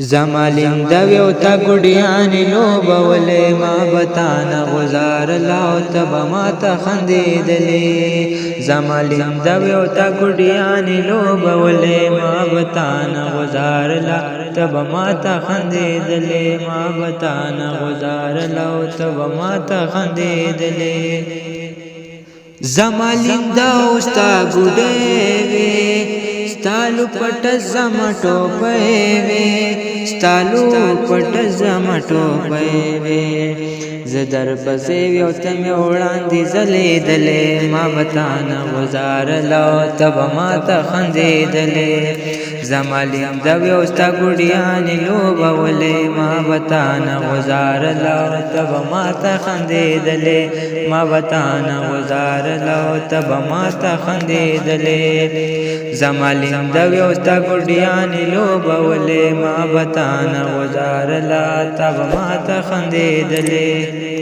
زمالین دوی او تا ګډیانې لوبولې ما بتانه غزار لاو تب ما ته خندېدلې زمالین دوی او تا ګډیانې لوبولې ما بتانه غزار لا تب ما ته خندېدلې ما بتانه غزار لاو تب ما ته خندېدلې زمالین دا اوستا ګډې ستالو پټ زمټو پېوي ستالو پټ زمټو پېوي زدر پسې یو تم وړاندې زلې دلې ما بتانه غزار لا تب ما ته خندېدلې زمالین دا وستا ګډیانې لوبولې ما بتانه غزار لا تب ما ته خندېدلې ما بتانه غزار لا تب ما ته خندېدلې زمالین دا وستا ګډیانې لوبولې ما بتانه غزار لا تب ما ته خندېدلې